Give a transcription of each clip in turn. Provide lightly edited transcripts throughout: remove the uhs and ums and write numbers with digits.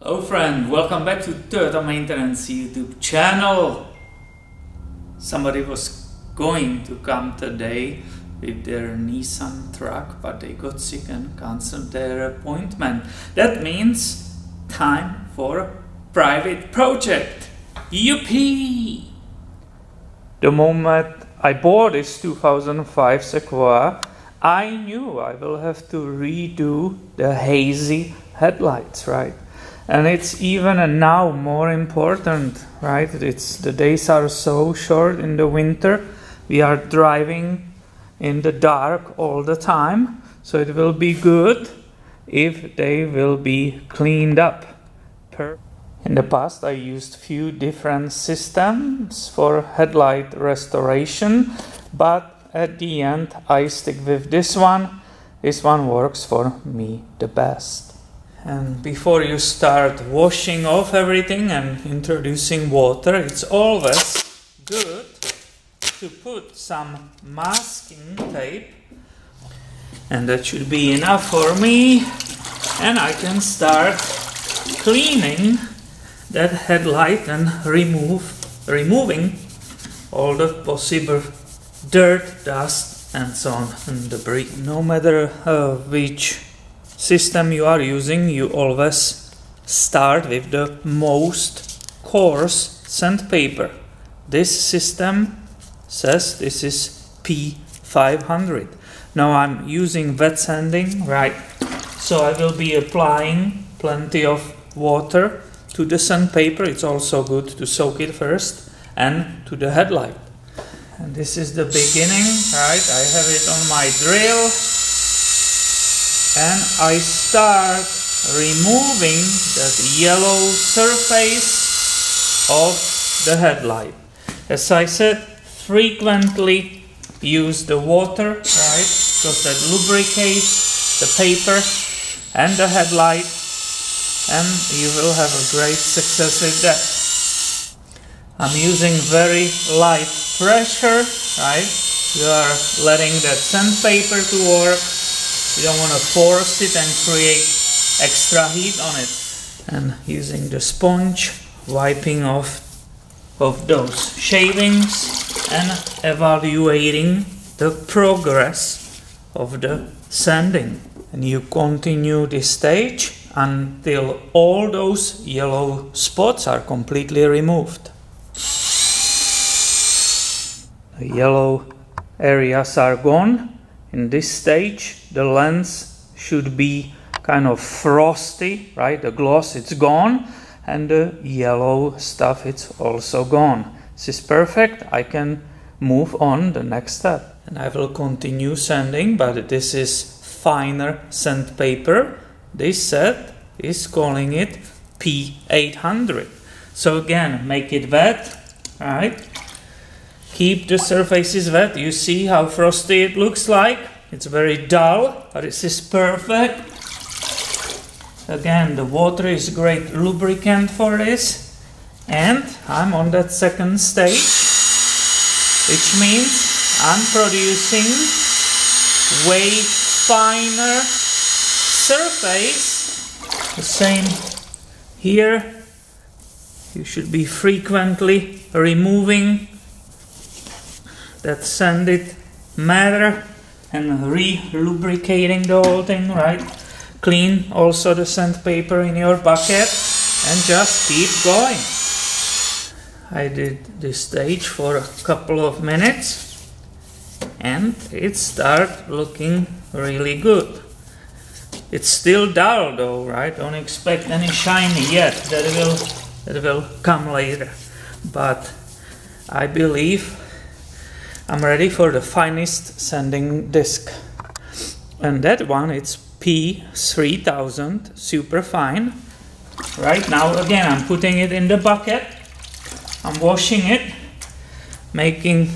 Hello friend, welcome back to Toyota Maintenance YouTube channel. Somebody was going to come today with their Nissan truck, but they got sick and cancelled their appointment. That means time for a private project. Yippee! The moment I bought this 2005 Sequoia, I knew I will have to redo the hazy headlights, right? And it's even now more important, right? The days are so short in the winter. We are driving in the dark all the time. So it will be good if they will be cleaned up. In the past I used few different systems for headlight restoration, but at the end I stick with this one. This one works for me the best. And before you start washing off everything and introducing water, it's always good to put some masking tape. And that should be enough for me. And I can start cleaning that headlight and removing all the possible dirt, dust and so on and debris. No matter which system you are using, you always start with the most coarse sandpaper. This system says this is P500. Now I'm using wet sanding, right? So I will be applying plenty of water to the sandpaper. It's also good to soak it first, and to the headlight. And this is the beginning, right? I have it on my drill. And I start removing that yellow surface of the headlight. As I said, frequently use the water, right? Because that lubricates the paper and the headlight, and you will have a great success with that. I'm using very light pressure, right? You are letting that sandpaper to work. You don't want to force it and create extra heat on it. And using the sponge, wiping off those shavings and evaluating the progress of the sanding. And you continue this stage until all those yellow spots are completely removed. The yellow areas are gone. In this stage, the lens should be kind of frosty, right? The gloss, it's gone, and the yellow stuff, it's also gone. This is perfect. I can move on the next step. And I will continue sanding, but this is finer sandpaper. This set is calling it P800. So again, make it wet, right? Keep the surfaces wet. You see how frosty it looks like? It's very dull, but this is perfect. Again, the water is a great lubricant for this. And I'm on that second stage, which means I'm producing way finer surface. The same here. You should be frequently removing that sanded matter and re-lubricating the whole thing, right? Clean also the sandpaper in your bucket and just keep going. I did this stage for a couple of minutes and it started looking really good. It's still dull though, right? Don't expect any shiny yet. That will come later. But I believe I'm ready for the finest sanding disc. And that one, it's P3000 super fine. Right now again I'm putting it in the bucket. I'm washing it, making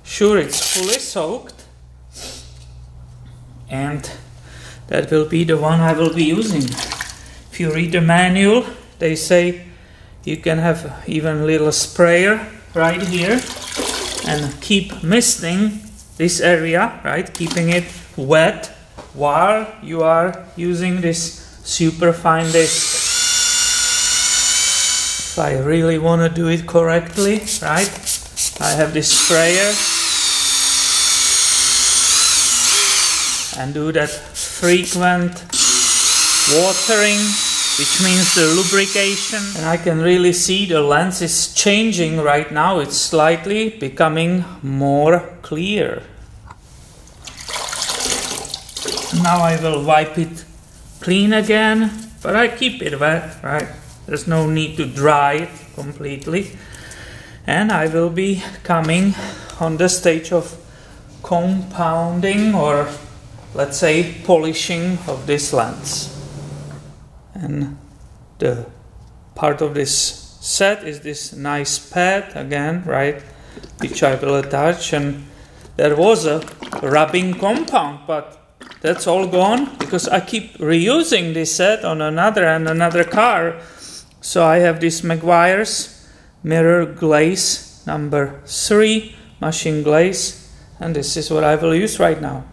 sure it's fully soaked. And that will be the one I will be using. If you read the manual, they say you can have even a little sprayer right here and keep misting this area, right? Keeping it wet while you are using this super fine disc. if I really want to do it correctly, right? I have this sprayer and do that frequent watering, which means the lubrication, and I can really see the lens is changing right now. It's slightly becoming more clear. Now I will wipe it clean again, but I keep it wet, right? There's no need to dry it completely. And I will be coming on the stage of compounding, or let's say polishing of this lens. And the part of this set is this nice pad again, right, which I will attach. And there was a rubbing compound, but that's all gone because I keep reusing this set on another car. So I have this Meguiar's mirror glaze number 3 machine glaze, and this is what I will use right now.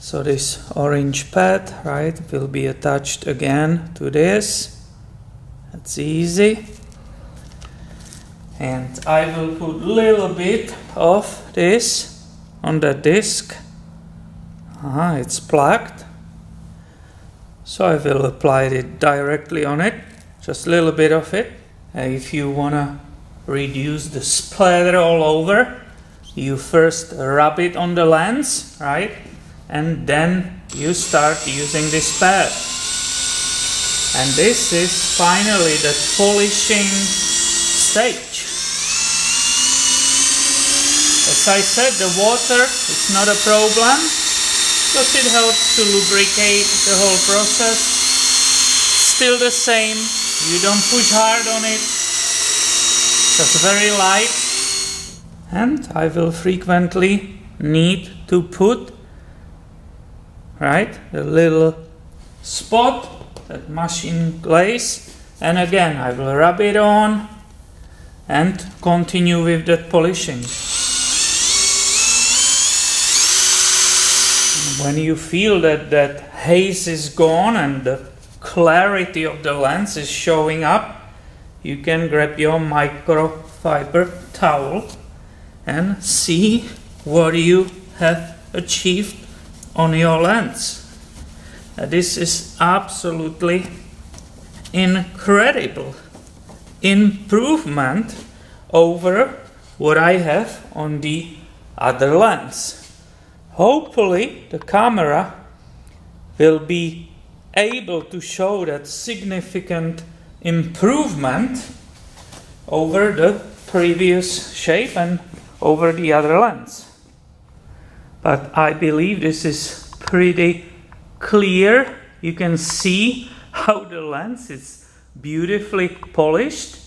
So this orange pad, right, will be attached again to this. That's easy. And I will put a little bit of this on the disc. It's plugged. So I will apply it directly on it, just a little bit of it. If you want to reduce the splatter all over, you first rub it on the lens, right? And then you start using this pad. And this is finally the polishing stage. As I said, the water is not a problem because it helps to lubricate the whole process. Still the same, you don't push hard on it, just very light. And I will frequently need to put, right, the little spot, that machine glaze, and again I will rub it on and continue with that polishing. When you feel that that haze is gone and the clarity of the lens is showing up, you can grab your microfiber towel and see what you have achieved on your lens. This is absolutely incredible improvement over what I have on the other lens. Hopefully the camera will be able to show that significant improvement over the previous shape and over the other lens. But I believe this is pretty clear. You can see how the lens is beautifully polished,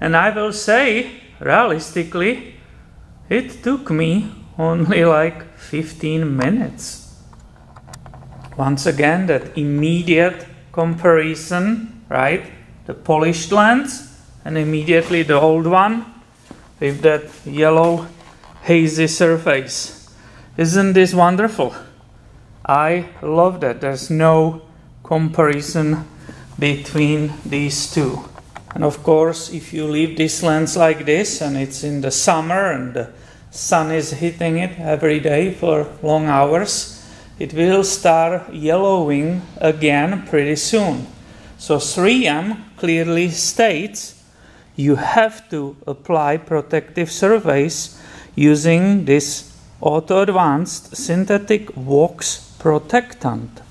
and I will say realistically it took me only like 15 minutes. Once again, that immediate comparison, right? The polished lens and immediately the old one with that yellow hazy surface. Isn't this wonderful? I love that. There's no comparison between these two. And of course, if you leave this lens like this and it's in the summer and the sun is hitting it every day for long hours, it will start yellowing again pretty soon. So 3M clearly states you have to apply protective surface using this Auto Advanced Synthetic Wax Protectant.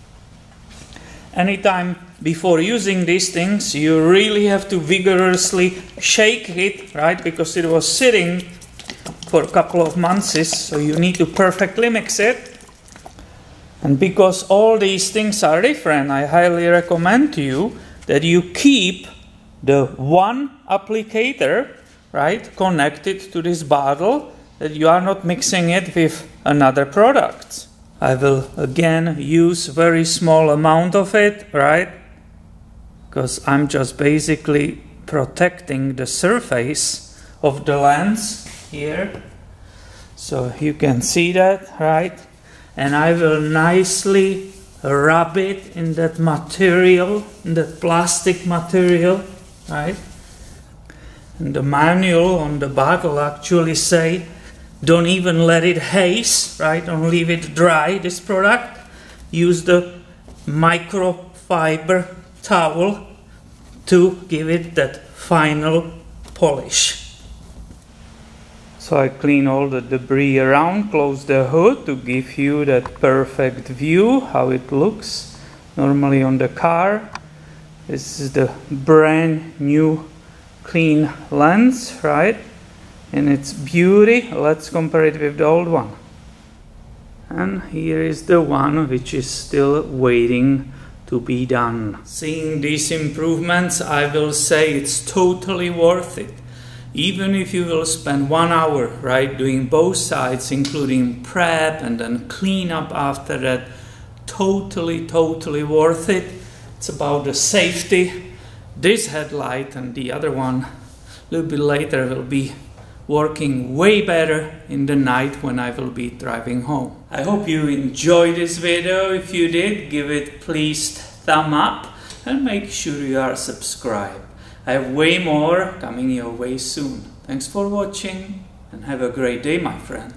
Anytime before using these things, you really have to vigorously shake it, right? Because it was sitting for a couple of months, so you need to perfectly mix it. And because all these things are different, I highly recommend to you that you keep the one applicator, right, connected to this bottle, that you are not mixing it with another product. I will again use very small amount of it, right, because I'm just basically protecting the surface of the lens here, so you can see that, right? And I will nicely rub it in that material, in that plastic material, right? And the manual on the back will actually say, don't even let it haze, right? Don't leave it dry, this product. Use the microfiber towel to give it that final polish. So I clean all the debris around, close the hood to give you that perfect view, how it looks normally on the car. This is the brand new clean lens, right? And its beauty, let's compare it with the old one. And here is the one which is still waiting to be done. Seeing these improvements, I will say it's totally worth it. Even if you will spend 1 hour, right, doing both sides, including prep and then clean up after that, totally worth it. It's about the safety. This headlight and the other one a little bit later will be working way better in the night when I will be driving home. I hope you enjoyed this video. If you did, give it please thumb up and make sure you are subscribed. I have way more coming your way soon. Thanks for watching and have a great day, my friend.